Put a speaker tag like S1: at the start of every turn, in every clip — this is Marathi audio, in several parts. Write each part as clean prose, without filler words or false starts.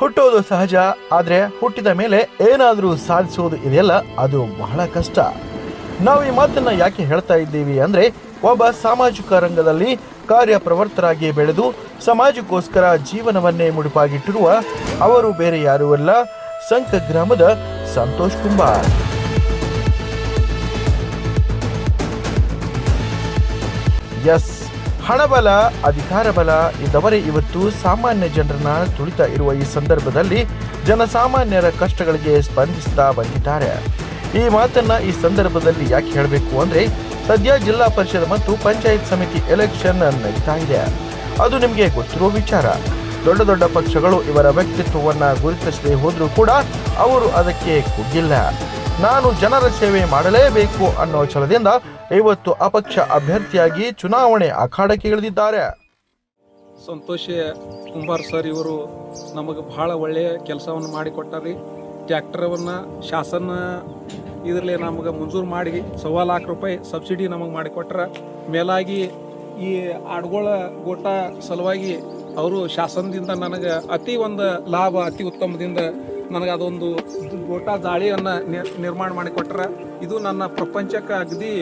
S1: ಹುಟ್ಟೋದು ಸಹಜ, ಆದರೆ ಹುಟ್ಟಿದ ಮೇಲೆ ಏನಾದರೂ ಸಾಧಿಸೋದು ಇದೆಯಲ್ಲ, ಅದು ಬಹಳ ಕಷ್ಟ. ನಾವು ಈ ಮಾತನ್ನ ಯಾಕೆ ಹೇಳ್ತಾ ಇದ್ದೀವಿ ಅಂದರೆ, ಒಬ್ಬ ಸಾಮಾಜಿಕ ರಂಗದಲ್ಲಿ ಕಾರ್ಯಪ್ರವರ್ತರಾಗಿ ಬೆಳೆದು ಸಮಾಜಕ್ಕೋಸ್ಕರ ಜೀವನವನ್ನೇ ಮುಡಿಪಾಗಿಟ್ಟಿರುವ ಅವರು ಬೇರೆ ಯಾರೂ ಅಲ್ಲ, ಸಂಕ ಗ್ರಾಮದ ಸಂತೋಷ್ ಕುಂಬಾರ್. ಎಸ್, ಹಣಬಲ, ಅಧಿಕಾರ ಬಲ ಇದ್ದವರೇ ಇವತ್ತು ಸಾಮಾನ್ಯ ಜನರನ್ನ ತುಳಿತಾ ಇರುವ ಈ ಸಂದರ್ಭದಲ್ಲಿ ಜನಸಾಮಾನ್ಯರ ಕಷ್ಟಗಳಿಗೆ ಸ್ಪಂದಿಸ್ತಾ ಬಂದಿದ್ದಾರೆ. ಈ ಮಾತನ್ನ ಈ ಸಂದರ್ಭದಲ್ಲಿ ಯಾಕೆ ಹೇಳಬೇಕು ಅಂದರೆ, ಸದ್ಯ ಜಿಲ್ಲಾ ಪರಿಷತ್ ಮತ್ತು ಪಂಚಾಯತ್ ಸಮಿತಿ ಎಲೆಕ್ಷನ್ ನಡೀತಾ ಇದೆ. ಅದು ನಿಮಗೆ ಗೊತ್ತಿರೋ ವಿಚಾರ. ದೊಡ್ಡ ದೊಡ್ಡ ಪಕ್ಷಗಳು ಇವರ ವ್ಯಕ್ತಿತ್ವವನ್ನು ಗುರುತಿಸದೆ ಹೋದರೂ ಕೂಡ ಅವರು ಅದಕ್ಕೆ ಕುಗ್ಗಿಲ್ಲ. ನಾನು ಜನರ ಸೇವೆ ಮಾಡಲೇಬೇಕು ಅನ್ನೋ ಛಲದಿಂದ ಇವತ್ತು ಅಪಕ್ಷ ಅಭ್ಯರ್ಥಿಯಾಗಿ ಚುನಾವಣೆ ಅಖಾಡಕ್ಕೆ ಇಳಿದಿದ್ದಾರೆ.
S2: ಸಂತೋಷ್ ಕುಂಬಾರ್ ಸರ್ ಇವರು ನಮಗೆ ಬಹಳ ಒಳ್ಳೆಯ ಕೆಲಸವನ್ನು ಮಾಡಿಕೊಟ್ಟಾರಿ. ಟ್ಯಾಕ್ಟರವನ್ನು ಶಾಸನ ಇದರಲ್ಲಿ ನಮಗೆ ಮಂಜೂರು ಮಾಡಿ 1.25 ಲಕ್ಷ ರೂಪಾಯಿ ಸಬ್ಸಿಡಿ ನಮಗೆ ಮಾಡಿಕೊಟ್ರ. ಮೇಲಾಗಿ ಈ ಆಡುಗಳ ಗೋಟ ಸಲುವಾಗಿ ಅವರು ಶಾಸನದಿಂದ ನನಗೆ ಅತಿ ಒಂದು ಲಾಭ, ಅತಿ ಉತ್ತಮದಿಂದ ನನಗೆ ಅದೊಂದು ಗೋಟ ದಾಳಿಯನ್ನು ನಿರ್ಮಾಣ ಮಾಡಿಕೊಟ್ರ. ಇದು ನನ್ನ ಪ್ರಪಂಚಕ್ಕೆ ಅಗದಿ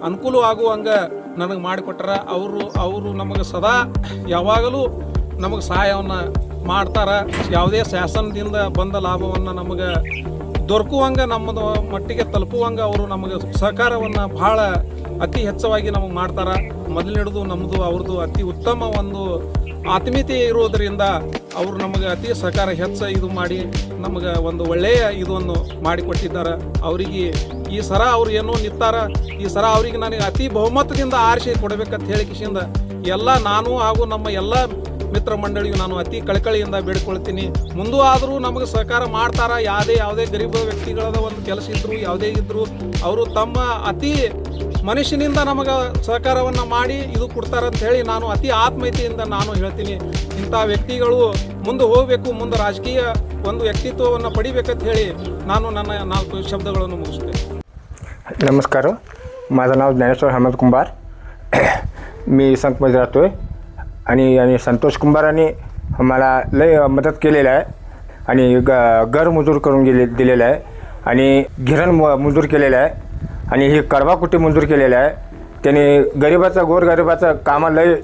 S2: ಅನುಕೂಲವಾಗುವಂಗೆ ನನಗೆ ಮಾಡಿಕೊಟ್ರ. ಅವರು ನಮಗೆ ಸದಾ ಯಾವಾಗಲೂ ನಮಗೆ ಸಹಾಯವನ್ನು ಮಾಡ್ತಾರೆ. ಯಾವುದೇ ಶಾಸನದಿಂದ ಬಂದ ಲಾಭವನ್ನು ನಮಗೆ ದೊರಕುವಂಗೆ, ನಮ್ಮದು ಮಟ್ಟಿಗೆ ತಲುಪುವಂಗೆ ಅವರು ನಮಗೆ ಸಹಕಾರವನ್ನು ಬಹಳ ಅತಿ ಹೆಚ್ಚವಾಗಿ ನಮಗೆ ಮಾಡ್ತಾರೆ. ಮೊದಲಿನಿಡಿದು ನಮ್ಮದು ಅವ್ರದ್ದು ಅತಿ ಉತ್ತಮ ಒಂದು ಆತ್ಮೀಯತೆ ಇರೋದರಿಂದ ಅವರು ನಮಗೆ ಅತಿ ಸಹಕಾರ ಇದು ಮಾಡಿ ನಮಗೆ ಒಂದು ಒಳ್ಳೆಯ ಇದನ್ನು ಮಾಡಿಕೊಟ್ಟಿದ್ದಾರೆ. ಅವರಿಗೆ ಈ ಸರ ಅವ್ರು ಏನೋ ನಿಂತಾರ, ಈ ಸರ ಅವರಿಗೆ ನನಗೆ ಅತಿ ಬಹುಮತದಿಂದ ಆರಿಸಿ ಕೊಡಬೇಕಂತ ಹೇಳಿ ಕಿಶಿಂದ ಎಲ್ಲ ನಾನು ಹಾಗೂ ನಮ್ಮ ಎಲ್ಲ ಮಿತ್ರ ಮಂಡಳಿಯು ನಾನು ಅತಿ ಕಳಕಳಿಯಿಂದ ಬೇಡಿಕೊಳ್ತೀನಿ. ಮುಂದೂ ಆದರೂ ನಮಗೆ ಸಹಕಾರ ಮಾಡ್ತಾರ. ಯಾವುದೇ ಗರೀಬ ವ್ಯಕ್ತಿಗಳ ಒಂದು ಕೆಲಸ ಇದ್ದರು, ಯಾವುದೇ ಇದ್ದರೂ ಅವರು ತಮ್ಮ ಅತಿ ಮನುಷ್ಯನಿಂದ ನಮಗೆ ಸಹಕಾರವನ್ನು ಮಾಡಿ ಇದು ಕೊಡ್ತಾರಂತ ಹೇಳಿ ನಾನು ಅತಿ ಆತ್ಮೀಯತೆಯಿಂದ ನಾನು ಹೇಳ್ತೀನಿ. ಇಂಥ ವ್ಯಕ್ತಿಗಳು ಮುಂದೆ ಹೋಗಬೇಕು, ಮುಂದೆ ರಾಜಕೀಯ ಒಂದು ವ್ಯಕ್ತಿತ್ವವನ್ನು ಪಡಿಬೇಕಂತ ಹೇಳಿ ನಾನು ನನ್ನ 4 ಶಬ್ದಗಳನ್ನು ಮುಗಿಸ್ತೇನೆ.
S3: नमस्कार, माझं नाव ज्ञानेश्वर हेमंत कुंभार. मी संतमध्ये राहतो आहे आणि संतोष कुंभारांनी मला लय मदत केलेलं आहे आणि घर मंजूर करून दिलेलं आहे आणि गिरण मंजूर केलेलं आहे आणि ही कडवाकुटी मंजूर केलेलं आहे. त्यांनी गोरगरिबाचं कामं लय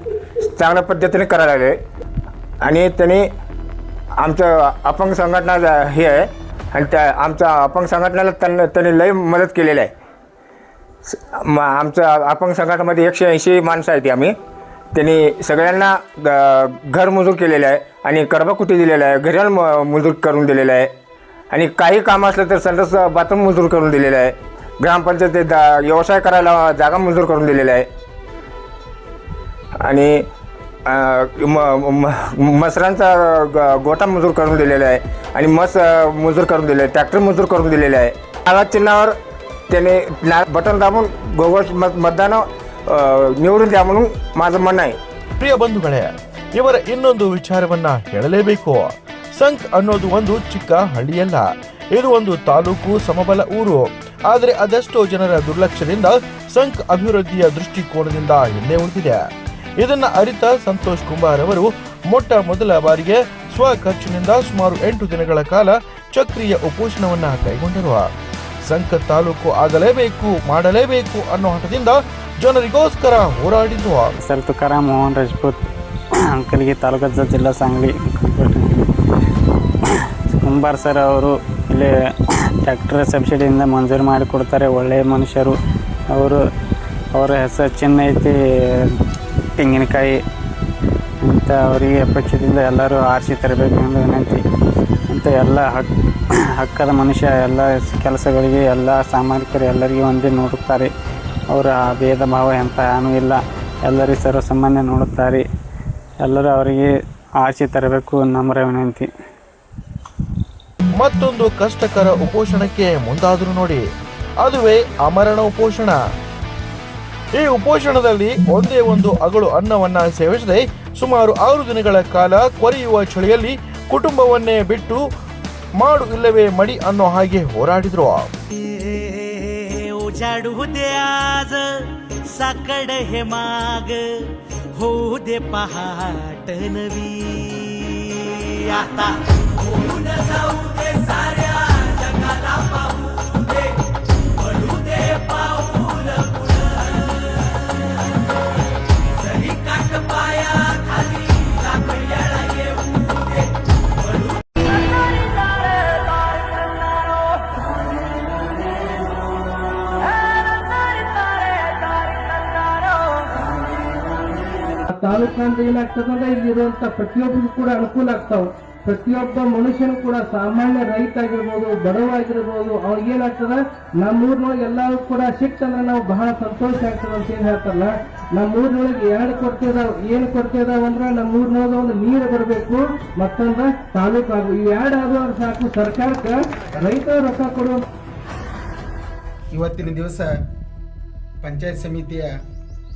S3: चांगल्या पद्धतीने करायला लागले आणि त्यांनी आमचं अपंग संघटना हे आहे आणि त्या आमच्या अपंग संघटनेला त्यांनी लय मदत केलेलं आहे. आमच्या अपंग संघटनेमध्ये 180 माणसं आहेत आम्ही. त्यांनी सगळ्यांना घर मंजूर केलेलं आहे आणि कडबाकुटी दिलेलं आहे, घरण मंजूर करून दिलेलं आहे आणि काही काम असलं तर संडास बाथरूम मंजूर करून दिलेलं आहे. ग्रामपंचायतीत व्यवसाय करायला जागा मंजूर करून दिलेलं आहे आणि मसरांचा गोटा मंजूर करून दिलेला आहे आणि मस मंजूर करून दिले आहे, ट्रॅक्टर मंजूर करून दिलेलं आहे. आवाज चिन्हावर त्याने बटन दाबून गोगोस मतदान निवडून द्या म्हणून माझं म्हणणं आहे.
S1: ಪ್ರಿಯ ಬಂಧುಗಳೇ, ಇವರ ಇನ್ನೊಂದು ವಿಚಾರವನ್ನ ಹೇಳಲೇಬೇಕು. ಸಂಕ್ ಅನ್ನೋದು ಒಂದು ಚಿಕ್ಕ ಹಳ್ಳಿಯಲ್ಲ, ಇದು ಒಂದು ತಾಲೂಕು ಸಮಬಲ ಊರು. ಆದರೆ ಅದೆಷ್ಟೋ ಜನರ ದುರ್ಲಕ್ಷ್ಯದಿಂದ ಸಂಕ್ ಅಭಿವೃದ್ಧಿಯ ದೃಷ್ಟಿಕೋನದಿಂದ ಹಿಂದೆ ಉಳಿದಿದೆ. ಇದನ್ನ ಅರಿತ ಸಂತೋಷ್ ಕುಂಬಾರ್ ಅವರು ಮೊದಲ ಬಾರಿಗೆ ಸ್ವಖರ್ಚಿನಿಂದ ಸುಮಾರು 8 ದಿನಗಳ ಕಾಲ ಚಕ್ರೀಯ ಉಪೋಷಣವನ್ನ ಕೈಗೊಂಡರು. ಸಂಕ ತಾಲೂಕು ಆಗಲೇಬೇಕು, ಮಾಡಲೇಬೇಕು ಅನ್ನೋ ಹಠದಿಂದ ಜನರಿಗೋಸ್ಕರ ಹೋರಾಡಿದ್ರು.
S4: सर तुकाराम मोहन राजपूत, ಅಂಕಲ್ಗಿ ತಾಲೂಕು ಜಿಲ್ಲಾ सांगली. ಕುಂಬಾರ್ ಸರ್ ಅವರು ಇಲ್ಲಿ ಟ್ಯಾಕ್ಟರ್ ಸಬ್ಸಿಡಿಯಿಂದ ಮಂಜೂರು ಮಾಡಿಕೊಡ್ತಾರೆ. ಒಳ್ಳೆಯ ಮನುಷ್ಯರು ಅವರು. ಅವರ ಹೆಸರು ಚಿನ್ನ ಐತಿ ತೆಂಗಿನಕಾಯಿ ಅಂತ. ಅವರಿಗೆ ಪಕ್ಷದಿಂದ ಎಲ್ಲರೂ ಆರಿಸಿ ತರಬೇಕು ಎಂದು ವಿನಂತಿ ಅಂತ. ಎಲ್ಲ ಹಕ್ಕದ ಮನುಷ್ಯ, ಎಲ್ಲ ಕೆಲಸಗಳಿಗೆ ಎಲ್ಲ ಸಾಮಾನ್ಯರು ಎಲ್ಲರಿಗೂ ಒಂದೇ ನೋಡುತ್ತಾರೆ. ಅವರ ಭೇದ ಭಾವ ಎಂತ ಏನೂ ಇಲ್ಲ, ಎಲ್ಲರಿಗೂ ಸರ್ವಸಾಮಾನ್ಯ ನೋಡುತ್ತಾರೆ. ಎಲ್ಲರೂ ಅವರಿಗೆ ಆರಿಸಿ ತರಬೇಕು ನಮ್ರ ವಿನಂತಿ.
S1: ಮತ್ತೊಂದು ಕಷ್ಟಕರ ಉಪೋಷಣಕ್ಕೆ ಮುಂದಾದರೂ ನೋಡಿ, ಅದುವೇ ಅಮರಣ ಉಪೋಷಣ. ಈ ಉಪೋಷಣದಲ್ಲಿ ಒಂದೇ ಒಂದು ಅಗಳು ಅನ್ನವನ್ನ ಸೇವಿಸದೆ ಸುಮಾರು 6 ದಿನಗಳ ಕಾಲ ಕೊರೆಯುವ ಚಳಿಯಲ್ಲಿ ಕುಟುಂಬವನ್ನೇ ಬಿಟ್ಟು ಮಾಡು ಇಲ್ಲವೇ ಮಡಿ ಅನ್ನೋ ಹಾಗೆ ಹೋರಾಡಿದ್ರು.
S5: उजाडू दे आज साकड हे माग होऊ दे पहाट नवी आता होऊन जाऊ दे साऱ्या जगाला पाहू दे पडू दे पाऊल पुढं जरी काट पाया खाली लाख येळा येऊ दे पडू
S6: ತಾಲೂಕು ಅಂದ್ರೆ ಏನಾಗ್ತದಂದ್ರೆ ಇಲ್ಲಿರುವಂತ ಪ್ರತಿಯೊಬ್ಬರಿಗೂ ಕೂಡ ಅನುಕೂಲ ಆಗ್ತಾವ. ಪ್ರತಿಯೊಬ್ಬ ಮನುಷ್ಯನು ಕೂಡ ಸಾಮಾನ್ಯ ರೈತ ಆಗಿರ್ಬೋದು, ಬಡವ ಆಗಿರ್ಬೋದು, ಅವ್ರಿಗೆ ಏನಾಗ್ತದ ನಮ್ಮೂರಿನೊಳಗೆ ಎಲ್ಲರೂ ಕೂಡ ಸಿಕ್ತಂದ್ರೆ ನಾವು ಬಹಳ ಸಂತೋಷ ಆಗ್ತದೆ ಅಂತ ಏನ್ ಹೇಳ್ತಾರಲ್ಲ, ನಮ್ಮೂರಿನೊಳಗೆ ಎರಡು ಕೊರತೆ ಇದಾವ. ಏನು ಕೊರತೆ ಇದಾವಂದ್ರೆ ನಮ್ಮೂರಿನೊಳಗೆ ಒಂದು ನೀರು ಬರಬೇಕು, ಮತ್ತೊಂದು ತಾಲೂಕು ಆಗು. ಇವು ಎರಡು ಆಗುವಾಗ ಸಾಕು ಸರ್ಕಾರಕ್ಕೆ ರೈತರ ರೊಕ್ಕ ಕೊಡುವ.
S7: ಇವತ್ತಿನ ದಿವಸ ಪಂಚಾಯತ್ ಸಮಿತಿಯ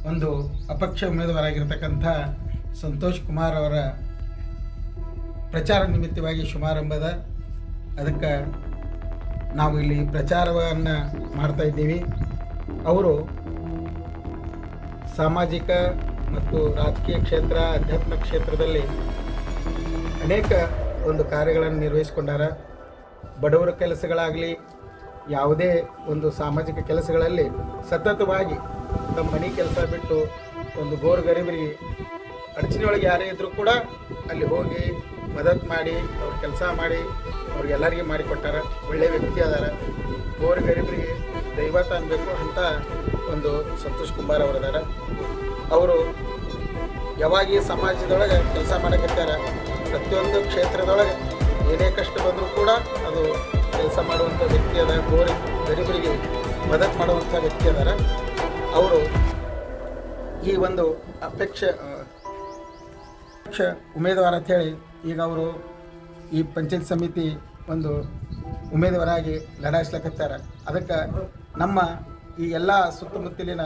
S7: ಒಂದು ಅಪಕ್ಷ ಉಮೇದುವಾರಾಗಿರ್ತಕ್ಕಂಥ ಸಂತೋಷ್ ಕುಮಾರ್ ಅವರ ಪ್ರಚಾರ ನಿಮಿತ್ತವಾಗಿ ಶುಭಾರಂಭದ ಅದಕ್ಕೆ ನಾವು ಇಲ್ಲಿ ಪ್ರಚಾರವನ್ನು ಮಾಡ್ತಾ ಇದ್ದೀವಿ. ಅವರು ಸಾಮಾಜಿಕ ಮತ್ತು ರಾಜಕೀಯ ಕ್ಷೇತ್ರ, ಆಧ್ಯಾತ್ಮಿಕ ಕ್ಷೇತ್ರದಲ್ಲಿ ಅನೇಕ ಒಂದು ಕಾರ್ಯಗಳನ್ನು ನಿರ್ವಹಿಸಿಕೊಂಡಾರ. ಬಡವರ ಕೆಲಸಗಳಾಗಲಿ, ಯಾವುದೇ ಒಂದು ಸಾಮಾಜಿಕ ಕೆಲಸಗಳಲ್ಲಿ ಸತತವಾಗಿ ತಮ್ಮ ಮನೆ ಕೆಲಸ ಬಿಟ್ಟು ಒಂದು ಗೋರ್ಗರೀಬರಿಗೆ ಅಡಚಣೆಯೊಳಗೆ ಯಾರೇ ಇದ್ದರೂ ಕೂಡ ಅಲ್ಲಿ ಹೋಗಿ ಮದತ್ ಮಾಡಿ ಅವ್ರ ಕೆಲಸ ಮಾಡಿ ಅವ್ರಿಗೆಲ್ಲರಿಗೆ ಮಾಡಿಕೊಟ್ಟಾರ. ಒಳ್ಳೆಯ ವ್ಯಕ್ತಿ ಅದಾರ. ಗೋರ್ಗರೀಬರಿಗೆ ದೈವತ ಅನ್ಬೇಕು ಅಂತ ಒಂದು ಸಂತೋಷ್ ಕುಮಾರ್ ಅವರದಾರ. ಅವರು ಯಾವಾಗ ಈ ಸಮಾಜದೊಳಗೆ ಕೆಲಸ ಮಾಡಕತ್ತಾರ, ಪ್ರತಿಯೊಂದು ಕ್ಷೇತ್ರದೊಳಗೆ ಏನೇ ಕಷ್ಟ ಬಂದರೂ ಕೂಡ ಅದು ಕೆಲಸ ಮಾಡುವಂಥ ವ್ಯಕ್ತಿ ಅದ. ಗರೀಬರಿಗೆ ಮದತ್ ಮಾಡುವಂಥ ವ್ಯಕ್ತಿ ಅದಾರ. ಅವರು ಈ ಒಂದು ಅಪೇಕ್ಷ ಉಮೇದುವಾರ ಅಂಥೇಳಿ ಈಗ ಅವರು ಈ ಪಂಚಾಯತ್ ಸಮಿತಿ ಒಂದು ಉಮೇದುವಾರಾಗಿ ಲಢಾಯಿಸ್ಲಕತ್ತಾರ. ಅದಕ್ಕೆ ನಮ್ಮ ಈ ಎಲ್ಲ ಸುತ್ತಮುತ್ತಲಿನ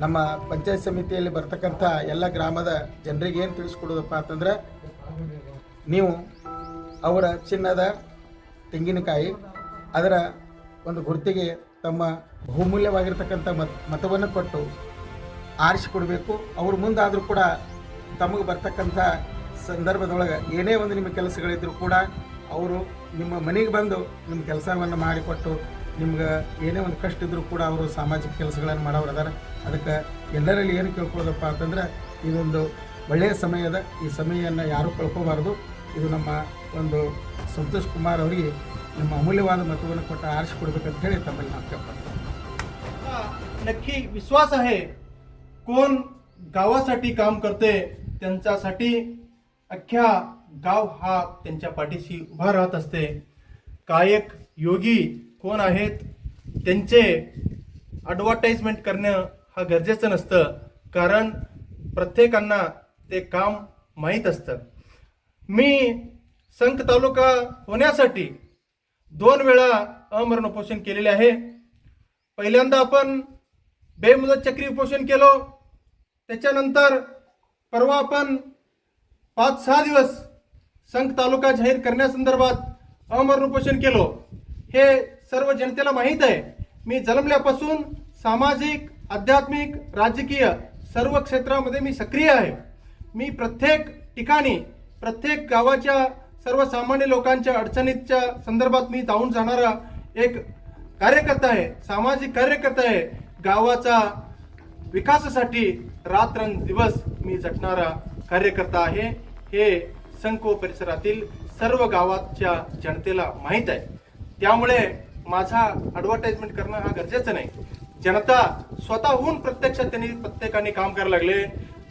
S7: ನಮ್ಮ ಪಂಚಾಯತ್ ಸಮಿತಿಯಲ್ಲಿ ಬರ್ತಕ್ಕಂಥ ಎಲ್ಲ ಗ್ರಾಮದ ಜನರಿಗೆ ಏನು ತಿಳಿಸ್ಕೊಡೋದಪ್ಪ ಅಂತಂದ್ರೆ, ನೀವು ಅವರ ಚಿನ್ನದ ತೆಂಗಿನಕಾಯಿ ಅದರ ಒಂದು ಗುರುತಿಗೆ ತಮ್ಮ ಬಹುಮೂಲ್ಯವಾಗಿರ್ತಕ್ಕಂಥ ಮತವನ್ನು ಕೊಟ್ಟು ಆರಿಸಿಕೊಡಬೇಕು. ಅವ್ರ ಮುಂದಾದರೂ ಕೂಡ ತಮಗೆ ಬರ್ತಕ್ಕಂಥ ಸಂದರ್ಭದೊಳಗೆ ಏನೇ ಒಂದು ನಿಮ್ಮ ಕೆಲಸಗಳಿದ್ದರೂ ಕೂಡ ಅವರು ನಿಮ್ಮ ಮನೆಗೆ ಬಂದು ನಿಮ್ಮ ಕೆಲಸವನ್ನು ಮಾಡಿಕೊಟ್ಟು, ನಿಮ್ಗೆ ಏನೇ ಒಂದು ಕಷ್ಟ ಇದ್ದರೂ ಕೂಡ ಅವರು ಸಾಮಾಜಿಕ ಕೆಲಸಗಳನ್ನು ಮಾಡೋರು ಅದಾರ. ಅದಕ್ಕೆ ಎಲ್ಲರಲ್ಲಿ ಏನು ಕೇಳ್ಕೊಳ್ಳೋದಪ್ಪ ಅಂತಂದ್ರೆ, ಇದೊಂದು ಒಳ್ಳೆಯ ಸಮಯದ, ಈ ಸಮಯವನ್ನು ಯಾರೂ ಕಳ್ಕೋಬಾರ್ದು. ಇದು ನಮ್ಮ ಒಂದು संतोष कुमार ಅವರಿಗೆ ನಮ್ಮ ಅಮೂಲ್ಯವಾದ ಮತವನ್ನು ಕೊಟ್ಟು ಆರಿಸಿಕೊಡಬೇಕಂತ ಹೇಳಿ ತಮ್ಮಲ್ಲಿ ನಾವು ಕೇಳ್ಕೊಳ್ತೀವಿ.
S8: नक्की विश्वास आहे, कोण गावासाठी काम करते त्यांच्यासाठी अख्ख्या गाव हा त्यांच्या पाठीशी उभा राहत असते. कायक योगी कोण आहेत त्यांचे ॲडव्हर्टाइजमेंट करणं हा गरजेचं नसतं, कारण प्रत्येकांना ते काम माहीत असतं. मी संख तालुका होण्यासाठी 2 वेळा अमरण उपोषण केलेले आहे. पहिल्यांदा आपण बेमुदत चक्री उपोषण केलो, त्याच्यानंतर परवा आपण 5-6 दिवस संख तालुका जाहीर करण्यासंदर्भात अमरण उपोषण केलो. हे सर्व जनतेला माहीत आहे. मी जन्मल्यापासून सामाजिक, आध्यात्मिक, राजकीय सर्व क्षेत्रामध्ये मी सक्रिय आहे. मी प्रत्येक ठिकाणी, प्रत्येक गावाच्या सर्वसामान्य लोकांच्या अडचणीच्या संदर्भात मी जाऊन जाणारा एक कार्यकर्ता आहे, सामाजिक कार्यकर्ता आहे. गावाचा विकासासाठी रात्रंदिवस मी झटणारा कार्यकर्ता आहे. हे संख व परिसरातील सर्व गावाच्या जनतेला माहीत आहे. त्यामुळे माझा ॲडव्हर्टाइजमेंट करणं हा गरजेचं नाही. जनता स्वतःहून प्रत्यक्षात त्यांनी प्रत्येकाने काम करायला लागले.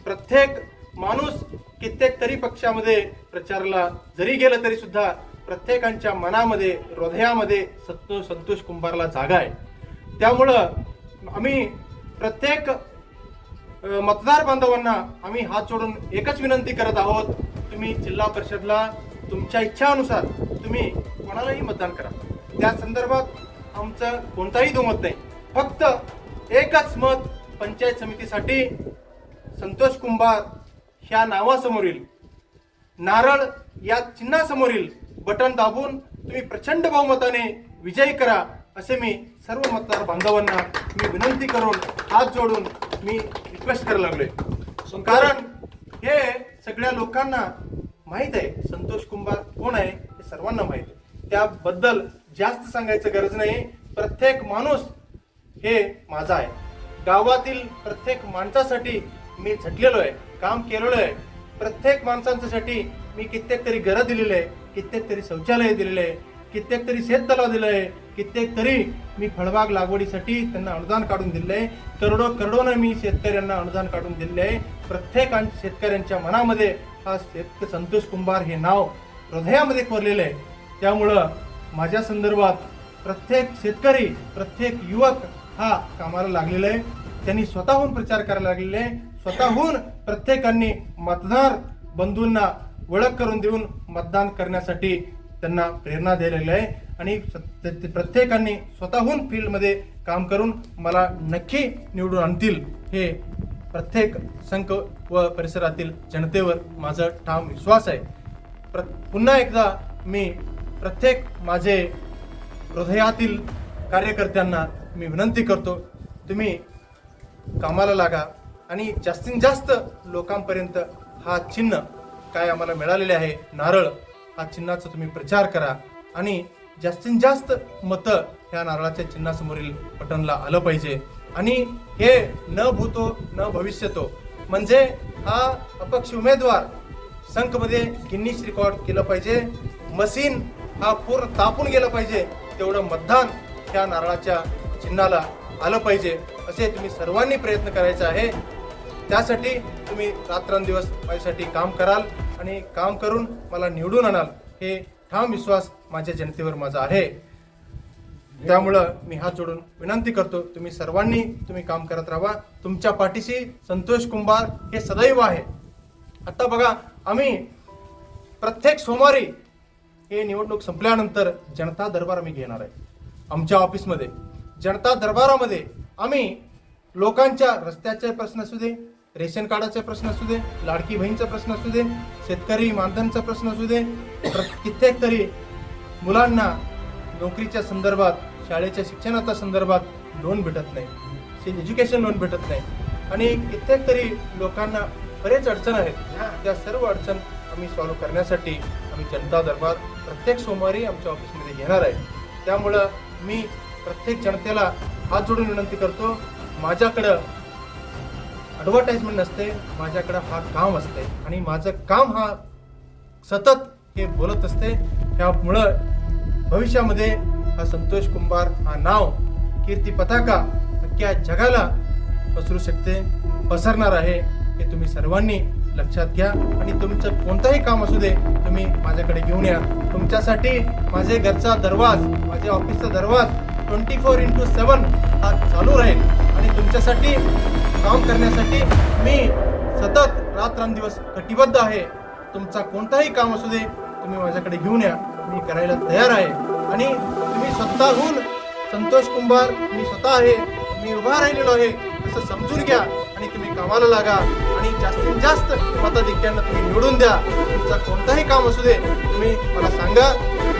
S8: प्रत्येक माणूस कित्येक तरी पक्षामध्ये प्रचाराला जरी गेलं तरी सुद्धा प्रत्येकांच्या मनामध्ये, हृदयामध्ये संतोष कुंभारला जागा आहे. त्यामुळं आम्ही प्रत्येक मतदार बांधवांना आम्ही हात जोडून एकच विनंती करत आहोत, तुम्ही जिल्हा परिषदला तुमच्या इच्छानुसार तुम्ही कोणालाही मतदान करा. त्या संदर्भात आमचं कोणताही दुमत नाही. फक्त एकच मत पंचायत समितीसाठी संतोष कुंभार ह्या नावासमोरील नारळ या चिन्हासमोरील बटन दाबून तुम्ही प्रचंड बहुमताने विजयी करा, असे मी सर्व मतदार बांधवांना मी विनंती करून हात जोडून मी रिक्वेस्ट करायला लागलोय. कारण हे सगळ्या लोकांना माहीत आहे संतोष कुंभार कोण आहे हे सर्वांना माहीत आहे. त्याबद्दल जास्त सांगायचं गरज नाही. प्रत्येक माणूस हे माझा आहे. गावातील प्रत्येक माणसासाठी मी झटलेलो आहे, काम केलेलं आहे. प्रत्येक माणसांसाठी मी कित्येक तरी घरं दिलेलं आहे, कित्येक तरी शौचालय दिलेलं आहे, कित्येक तरी शेततलाव दिलं आहे, कित्येक तरी मी फळबाग लागवडीसाठी त्यांना अनुदान काढून दिलं आहे. करोडोनं मी शेतकऱ्यांना अनुदान काढून दिले आहे. प्रत्येक शेतकऱ्यांच्या मनामध्ये हा संतोष कुंभार हे नाव हृदयामध्ये कोरलेलं आहे. त्यामुळं माझ्या संदर्भात प्रत्येक शेतकरी, प्रत्येक युवक हा कामाला लागलेला आहे. त्यांनी स्वतःहून प्रचार करायला लागलेले आहे. स्वतःहून प्रत्येकांनी मतदार बंधूंना ओळख करून देऊन मतदान करण्यासाठी त्यांना प्रेरणा द्यायला आहे. आणि प्रत्येकांनी स्वतःहून फील्डमध्ये काम करून मला नक्की निवडून आणतील हे प्रत्येक संघ व परिसरातील जनतेवर माझा ठाम विश्वास आहे. पुन्हा एकदा मी प्रत्येक माझे हृदयातील कार्यकर्त्यांना मी विनंती करतो, तुम्ही कामाला लागा आणि जास्तीत जास्त लोकांपर्यंत हा चिन्ह काय आम्हाला मिळालेले आहे नारळ, हा चिन्हाचा तुम्ही प्रचार करा आणि जास्तीत जास्त मतं ह्या नारळाच्या चिन्हासमोरील बटनला आलं पाहिजे. आणि हे न भूतो न भविष्यतो म्हणजे हा अपक्ष उमेदवार संघमध्ये गिन्नीज रेकॉर्ड केलं पाहिजे. मशीन हा पूर्ण तापून गेलं पाहिजे, तेवढं मतदान ह्या नारळाच्या चिन्हाला आलं पाहिजे. असे तुम्ही सर्वांनी प्रयत्न करायचा आहे. त्यासाठी तुम्ही रात्रंदिवस माझ्यासाठी काम कराल आणि काम करून मला निवडून आणाल हे ठाम विश्वास माझ्या जनतेवर माझा आहे. त्यामुळं मी हात जोडून विनंती करतो, तुम्ही सर्वांनी तुम्ही काम करत राहा. तुमच्या पाठीशी संतोष कुंभार हे सदैव आहे. आता बघा, आम्ही प्रत्येक सोमवारी हे निवडणूक संपल्यानंतर जनता दरबार आम्ही घेणार आहे. आमच्या ऑफिसमध्ये जनता दरबारामध्ये आम्ही लोकांच्या रस्त्याचे प्रश्न असू दे, रेशन कार्डाचे प्रश्न असू दे, लाडकी बहीणचा प्रश्न असू दे, शेतकरी मानधनचा प्रश्न असू दे, कित्येक तरी मुलांना नोकरीच्या संदर्भात, शाळेच्या शिक्षणाच्या संदर्भात लोन भेटत नाही, एज्युकेशन लोन भेटत नाही आणि कित्येक तरी लोकांना बरेच अडचण आहेत. त्या सर्व अडचण आम्ही सॉल्व्ह करण्यासाठी आम्ही जनता दरबार प्रत्येक सोमवारी आमच्या ऑफिसमध्ये घेणार आहे. त्यामुळं मी प्रत्येक जनतेला हात जोडून विनंती करतो, माझ्याकडं ॲडव्हर्टाइजमेंट नसते, माझ्याकडं हा काम असते आणि माझं काम हा सतत हे बोलत असते. त्यामुळं भविष्यामध्ये हा संतोष कुंभार हा नाव कीर्ती पताका अख्ख्या जगाला पसरू शकते, पसरणार आहे हे तुम्ही सर्वांनी लक्षात घ्या. आणि तुमचं कोणतंही काम असू दे तुम्ही माझ्याकडे घेऊन या. तुमच्यासाठी माझे घरचा दरवाज, माझ्या ऑफिसचा दरवाज 24x7 हा चालू राहील आणि तुमच्यासाठी काम करण्यासाठी मी सतत रात्रंदिवस कटिबद्ध आहे. तुमचा कोणताही काम असू दे तुम्ही माझ्याकडे घेऊन या, मी करायला तयार आहे. आणि तुम्ही स्वतःहून संतोष कुंभार मी स्वतः आहे, मी उभा राहिलेलो आहे असं समजून घ्या आणि तुम्ही कामाला लागा आणि जास्तीत जास्त मताधिक्यांना तुम्ही निवडून द्या. तुमचा कोणताही काम असू दे तुम्ही मला सांगा,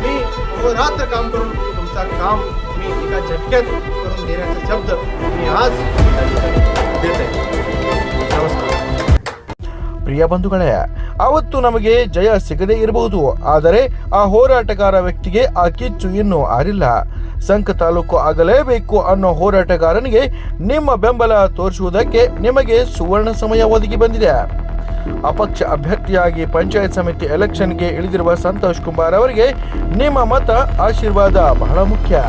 S8: मी रात्र काम करून तुमचा काम मी एका झटक्यात करून देण्याचा शब्द मी आज देत आहे. नमस्कार.
S1: ಪ್ರಿಯ ಬಂಧುಗಳೇ, ಅವತ್ತು ನಮಗೆ ಜಯ ಸಿಗದೇ ಇರಬಹುದು, ಆದರೆ ಆ ಹೋರಾಟಗಾರ ವ್ಯಕ್ತಿಗೆ ಆ ಕಿಚ್ಚು ಇನ್ನೂ ಆರಿಲ್ಲ. ಸಂಕ ತಾಲೂಕು ಆಗಲೇಬೇಕು ಅನ್ನೋ ಹೋರಾಟಗಾರನಿಗೆ ನಿಮ್ಮ ಬೆಂಬಲ ತೋರಿಸುವುದಕ್ಕೆ ನಿಮಗೆ ಸುವರ್ಣ ಸಮಯ ಒದಗಿ ಬಂದಿದೆ. ಅಪಕ್ಷ ಅಭ್ಯರ್ಥಿಯಾಗಿ ಪಂಚಾಯತ್ ಸಮಿತಿ ಎಲೆಕ್ಷನ್ಗೆ ಇಳಿದಿರುವ ಸಂತೋಷ್ ಕುಂಬಾರ್ ಅವರಿಗೆ ನಿಮ್ಮ ಮತ ಆಶೀರ್ವಾದ ಬಹಳ ಮುಖ್ಯ.